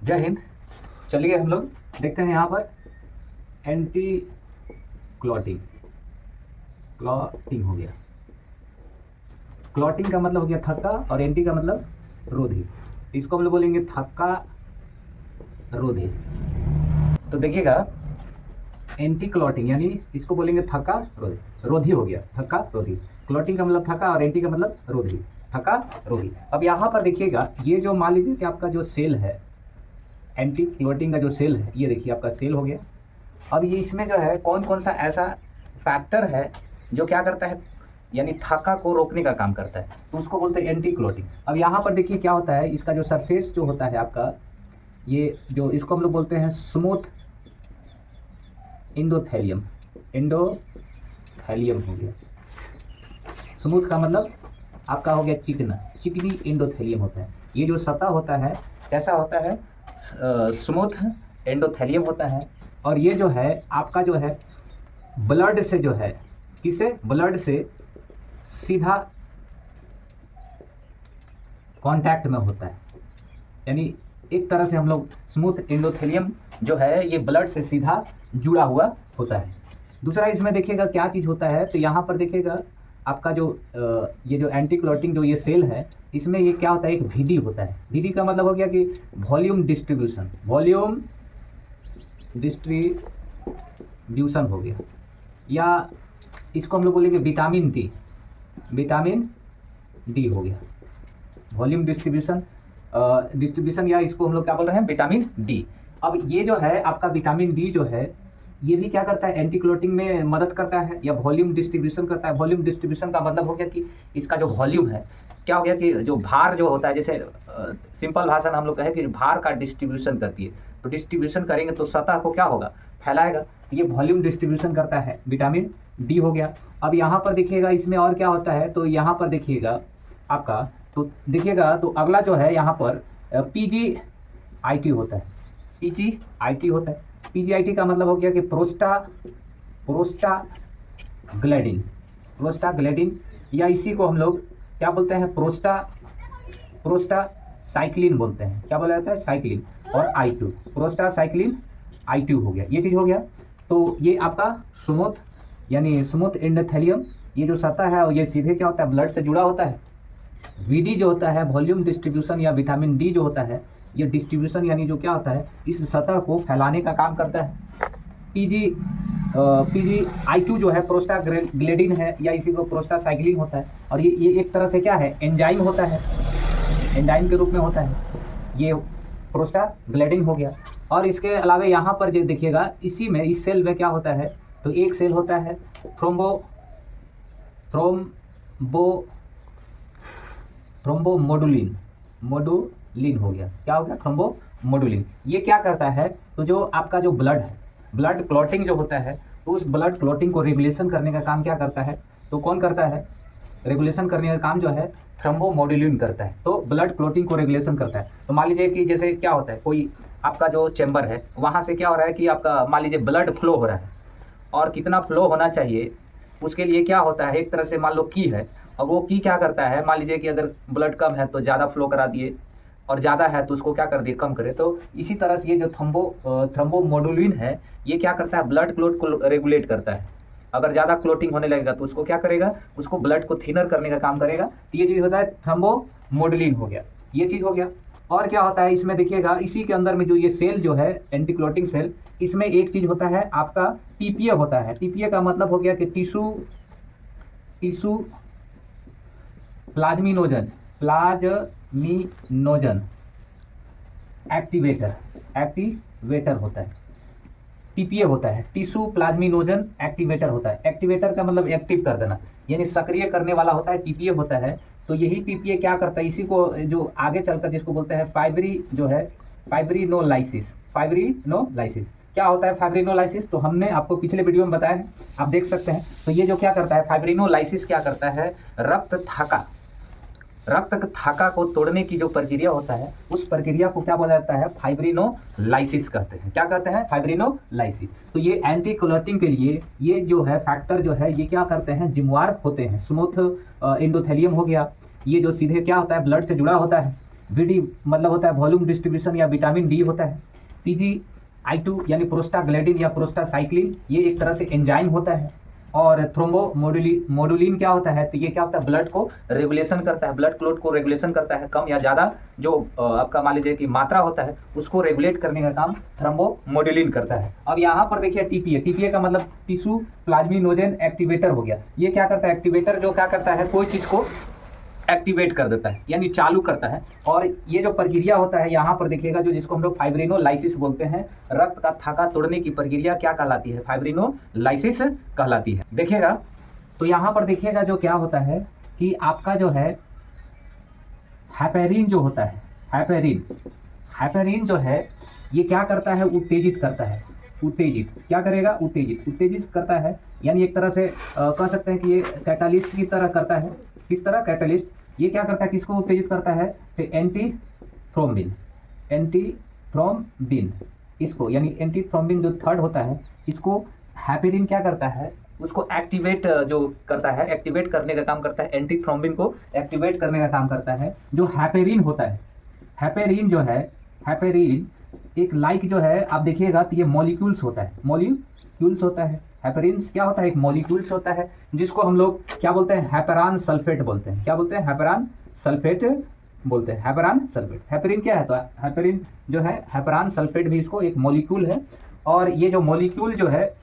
जय हिंद। चलिए हम लोग देखते हैं यहाँ पर एंटी क्लॉटिंग। क्लॉटिंग हो गया, क्लॉटिंग का मतलब हो गया थक्का और एंटी का मतलब रोधी। इसको हम लोग बोलेंगे थक्का रोधी। तो देखिएगा एंटी क्लॉटिंग यानी इसको बोलेंगे थक्का रोधी। रोधी हो गया थक्का रोधी। क्लॉटिंग का मतलब थक्का और एंटी का मतलब रोधी, थक्का रोधी। अब यहाँ पर देखिएगा ये जो मान लीजिए कि आपका जो सेल है, एंटी क्लॉटिंग का जो सेल है, ये देखिए आपका सेल हो गया। अब ये इसमें जो है कौन कौन सा ऐसा फैक्टर है जो क्या करता है यानी थक्का को रोकने का काम करता है, तो उसको बोलते हैं एंटी क्लॉटिंग। अब यहाँ पर देखिए क्या होता है, इसका जो सरफेस जो होता है आपका, ये जो इसको हम लोग बोलते हैं स्मूथ एंडोथेलियम। एंडोथेलियम हो गया। स्मूथ का मतलब आपका हो गया चिकना, चिकनी एंडोथेलियम होता है। ये जो सतह होता है कैसा होता है, स्मूथ एंडोथेलियम होता है। और ये जो है आपका जो है ब्लड से जो है, किसे, ब्लड से सीधा कांटेक्ट में होता है। यानी एक तरह से हम लोग स्मूथ एंडोथेलियम जो है ये ब्लड से सीधा जुड़ा हुआ होता है। दूसरा इसमें देखिएगा क्या चीज़ होता है, तो यहाँ पर देखिएगा आपका जो ये जो एंटी क्लॉटिंग जो ये सेल है, इसमें ये क्या होता है, एक वीडी होता है। वीडी का मतलब हो गया कि वॉल्यूम डिस्ट्रीब्यूशन, वॉल्यूम डिस्ट्रीब्यूशन हो गया, या इसको हम लोग बोलेंगे विटामिन डी, विटामिन डी हो गया। वॉल्यूम डिस्ट्रीब्यूशन डिस्ट्रीब्यूशन या इसको हम लोग क्या बोल रहे हैं, विटामिन डी। अब ये जो है आपका विटामिन डी जो है ये भी क्या करता है, एंटी क्लॉटिंग में मदद करता है या वॉल्यूम डिस्ट्रीब्यूशन करता है। वॉल्यूम डिस्ट्रीब्यूशन का मतलब हो गया कि इसका जो वॉल्यूम है, क्या हो गया कि जो भार जो होता है, जैसे सिंपल भाषा में हम लोग कहें कि भार का डिस्ट्रीब्यूशन करती है, तो डिस्ट्रीब्यूशन करेंगे तो सतह को क्या होगा, फैलाएगा। ये वॉल्यूम डिस्ट्रीब्यूशन करता है, विटामिन डी हो गया। अब यहाँ पर देखिएगा इसमें और क्या होता है, तो यहाँ पर देखिएगा आपका, तो देखिएगा तो अगला जो है यहाँ पर PGIT होता है, PGIT होता है। PGIT का मतलब हो गया कि प्रोस्टाग्लैंडिन, या इसी को हम लोग क्या बोलते हैं, प्रोस्टासाइक्लिन बोलते हैं। क्या बोला जाता है, साइक्लिन। और I2, प्रोस्टासाइक्लिन I2 हो गया, ये चीज़ हो गया। तो ये आपका स्मूथ यानी स्मूथ एंडोथेलियम, ये जो सतह है और ये सीधे क्या होता है, ब्लड से जुड़ा होता है। VD जो होता है वॉल्यूम डिस्ट्रीब्यूशन, या विटामिन डी जो होता है ये डिस्ट्रीब्यूशन यानी जो क्या होता है, इस सतह को फैलाने का काम करता है। PGI2 जो है प्रोस्टाग्लैंडिन है, या इसी को प्रोस्टासाइक्लिन होता है। और ये एक तरह से क्या है, एंजाइम होता है, एंजाइम के रूप में होता है। ये प्रोस्टाग्लैंडिन हो गया। और इसके अलावा यहाँ पर जो देखिएगा इसी में, इस सेल में क्या होता है, तो एक सेल होता है थ्रोम्बोमोडुलिन, मोडुलिन हो गया। क्या हो गया, थ्रोम्बोमोडुलिन। ये क्या करता है, तो जो आपका जो ब्लड है, ब्लड क्लॉटिंग जो होता है, तो उस ब्लड क्लॉटिंग को रेगुलेशन करने का काम क्या करता है, तो कौन करता है, रेगुलेशन करने का काम जो है थ्रोम्बोमोडुलिन करता है। तो ब्लड क्लॉटिंग को रेगुलेशन करता है। तो मान लीजिए कि जैसे क्या होता है, कोई आपका जो चैम्बर है वहाँ से क्या हो रहा है कि आपका मान लीजिए ब्लड फ्लो हो रहा है, और कितना फ्लो होना चाहिए उसके लिए क्या होता है, एक तरह से मान लो की है, और वो की क्या करता है, मान लीजिए कि अगर ब्लड कम है तो ज़्यादा फ्लो करा दिए, और ज़्यादा है तो उसको क्या कर दिए, कम करे। तो इसी तरह से ये जो थ्रोम्बोमोडुलिन है ये क्या करता है, ब्लड क्लोट को रेगुलेट करता है। अगर ज़्यादा क्लोटिंग होने लगेगा तो उसको क्या करेगा, उसको ब्लड को थिनर करने का काम करेगा। तो ये चीज़ होता है थ्रोम्बोमोडुलिन हो गया, ये चीज़ हो गया। और क्या होता है इसमें देखिएगा, इसी के अंदर में जो ये सेल जो है एंटी क्लॉटिंग सेल, इसमें एक चीज़ होता है आपका TPA होता है। TPA का मतलब हो गया कि टिश्यू प्लाज्मिनोजन एक्टिवेटर होता है। TPA होता है, टिश्यू प्लाज्मिनोजन एक्टिवेटर होता है। एक्टिवेटर का मतलब एक्टिव कर देना, यानी सक्रिय करने वाला होता है, TPA होता है। तो यही TPA क्या करता है, इसी को जो आगे चलकर जिसको बोलते हैं फाइब्रिनोलाइसिस। क्या होता है फाइब्रिनोलाइसिस, तो हमने आपको पिछले वीडियो में बताया है, आप देख सकते हैं। तो ये जो क्या करता है, फाइब्रिनोलाइसिस क्या करता है, रक्त थाका को तोड़ने की जो प्रक्रिया होता है, उस प्रक्रिया को क्या बोला जाता है, फाइब्रिनोलाइसिस कहते हैं। क्या कहते हैं, फाइब्रिनोलाइसिस। तो ये एंटी क्लॉटिंग के लिए ये जो है फैक्टर जो है ये क्या करते हैं, जिम्मेवार होते हैं। स्मूथ एंडोथेलियम हो गया, ये जो सीधे क्या होता है, ब्लड से जुड़ा होता है। VD मतलब होता है वॉल्यूम डिस्ट्रीब्यूशन या विटामिन डी होता है। PGI2 यानी प्रोस्टाग्लैंडिन या प्रोस्टासाइक्लिन, ये एक तरह से एंजाइम होता है। और थ्रोम्बोमोडुलिन क्या होता है, तो ये क्या होता है, ब्लड को रेगुलेशन करता है, ब्लड क्लोट को रेगुलेशन करता है, कम या ज़्यादा जो आपका मान लीजिए कि मात्रा होता है उसको रेगुलेट करने का काम थ्रोम्बोमोडुलिन करता है। अब यहाँ पर देखिए TPA का मतलब टिश्यू प्लाज्मिनोजेन एक्टिवेटर हो गया। ये क्या करता है, एक्टिवेटर जो क्या करता है, कोई चीज़ को एक्टिवेट कर देता है यानी चालू करता है। और ये जो प्रक्रिया होता है यहाँ पर देखिएगा, जो जिसको हम लोग फाइब्रिनोलाइसिस बोलते हैं, रक्त का थाका तोड़ने की प्रक्रिया क्या कहलाती है, फाइब्रिनोलाइसिस कहलाती है। देखिएगा तो यहाँ पर देखिएगा जो क्या होता है कि आपका जो है हेपेरिन जो होता है, हेपेरिन जो है ये क्या करता है, उत्तेजित करता है। उत्तेजित क्या करेगा, उत्तेजित करता है, यानी एक तरह से कह सकते हैं कि ये कैटालिस्ट की तरह करता है। किस तरह, कैटालिस्ट। ये क्या करता है, किसको उत्तेजित करता है, तो एंटी थ्रोम्बिन इसको, यानी एंटी थ्रोम्बिन जो थर्ड होता है इसको हेपेरिन क्या करता है, उसको एक्टिवेट जो करता है, एक्टिवेट करने का काम करता है, एंटी थ्रोम्बिन को एक्टिवेट करने का काम करता है। जो हेपेरिन होता है, हेपेरिन जो है, हेपेरिन एक लाइक जो है आप देखिएगा तो ये मॉलिक्यूल्स होता है, मॉलिक्यूल्स होता है। हेपेरिन क्या होता है, एक मॉलिक्यूल्स होता है जिसको हम लोग क्या बोलते हैं, हेपेरान सल्फेट बोलते हैं। क्या बोलते हैं, हेपेरान सल्फेट बोलते हैं, हेपेरान सल्फेट। हेपेरिन क्या है, तो हेपेरिन जो है, हेपेरान सल्फेट भी इसको एक मॉलिक्यूल है। और ये जो मॉलिक्यूल जो है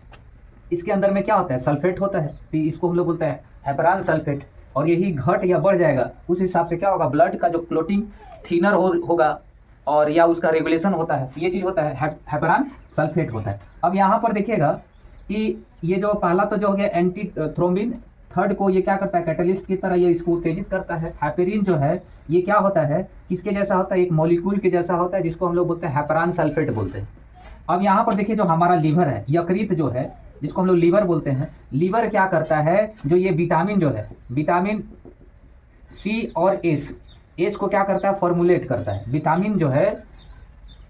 इसके अंदर में क्या होता है, सल्फेट होता है, तो इसको हम लोग बोलते हैं हेपेरान सल्फेट। और यही घट या बढ़ जाएगा उस हिसाब से क्या होगा, ब्लड का जो क्लोटिंग थिनर होगा और या उसका रेगुलेशन होता है, ये चीज़ होता है हेपेरान सल्फेट होता है। अब यहाँ पर देखिएगा कि ये जो पहला तो जो हो गया एंटी थ्रोम्बिन, थर्ड को ये क्या करता है, कैटलिस्ट की तरह ये इसको उत्तेजित करता है। हेपेरिन जो है ये क्या होता है, किसके जैसा होता है, एक मॉलिक्यूल के जैसा होता है जिसको हम लोग बोलते हैं हेपेरान सल्फेट बोलते हैं। अब यहाँ पर देखिए जो हमारा लीवर है, यकृत जो है जिसको हम लोग लीवर बोलते हैं, लीवर क्या करता है, जो ये विटामिन जो है, विटामिन C और एस को क्या करता है, फॉर्मुलेट करता है। विटामिन जो है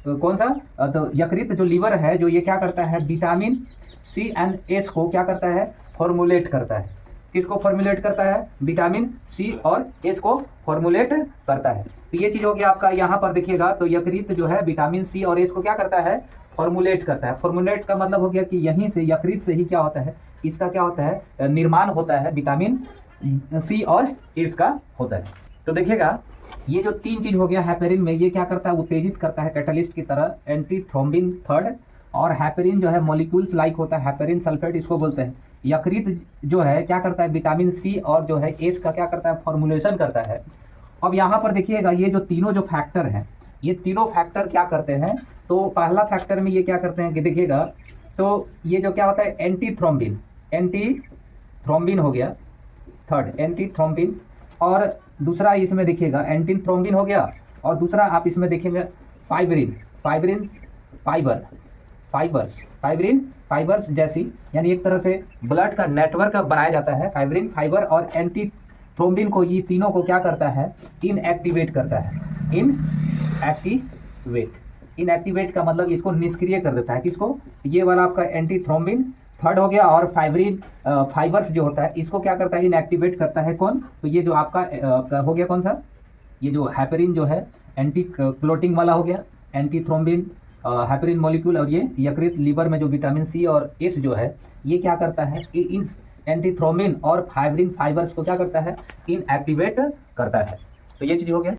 कौन सा, तो यकृत जो लीवर है जो ये क्या करता है, विटामिन C एंड S को क्या करता है, फॉर्मुलेट करता है। किसको फॉर्मुलेट करता है, विटामिन C और S को फॉर्मुलेट करता है। तो ये चीज़ हो गया आपका। यहाँ पर देखिएगा तो यकृत जो है विटामिन C और S को क्या करता है, फॉर्मुलेट करता है। फॉर्मुलेट का मतलब हो गया कि यहीं से यकृत से ही क्या होता है, इसका क्या होता है, निर्माण होता है, विटामिन C और S का होता है। तो देखिएगा ये जो तीन चीज हो गया हेपेरिन में, ये क्या करता है, उत्तेजित करता है कैटलिस्ट की तरह, एंटी थ्रोम्बिन थर्ड। और हेपेरिन जो है मॉलिक्यूल्स लाइक होता है, हेपेरिन सल्फेट इसको बोलते हैं। यकृत जो है क्या करता है, विटामिन C और जो है एस का क्या करता है, फॉर्मुलेशन करता है। अब यहाँ पर देखिएगा ये जो तीनों जो फैक्टर हैं, ये तीनों फैक्टर क्या करते हैं, तो पहला फैक्टर में ये क्या करते हैं कि देखिएगा तो ये जो क्या होता है, एंटी थ्रोम्बिन हो गया थर्ड, एंटी थ्रोम्बिन। और दूसरा इसमें देखिएगा एंटी थ्रोम्बिन हो गया, और दूसरा आप इसमें देखेंगे फाइबर्स जैसी, यानी एक तरह से ब्लड का नेटवर्क बनाया जाता है। फाइब्रिन, फाइबर और एंटी थ्रोम्बिन को, ये तीनों को क्या करता है, इनएक्टिवेट करता है। इनएक्टिवेट का मतलब इसको निष्क्रिय कर देता है। किसको, ये वाला आपका एंटी थ्रोम्बिन थर्ड हो गया। और फाइबर्स जो होता है इसको क्या करता है, इनएक्टिवेट करता है। कौन, तो ये जो आपका हो गया कौन सा, ये जो हेपेरिन जो है एंटी क्लोटिंग वाला हो गया, एंटी थ्रोम्बिन हेपेरिन मॉलिक्यूल। और ये यकृत लीवर में जो विटामिन C और S जो है ये क्या करता है, इन एंटी थ्रोम्बिन और फाइब्रिन फाइबर्स को क्या करता है, इनएक्टिवेट करता है। तो ये चीज़ हो गया।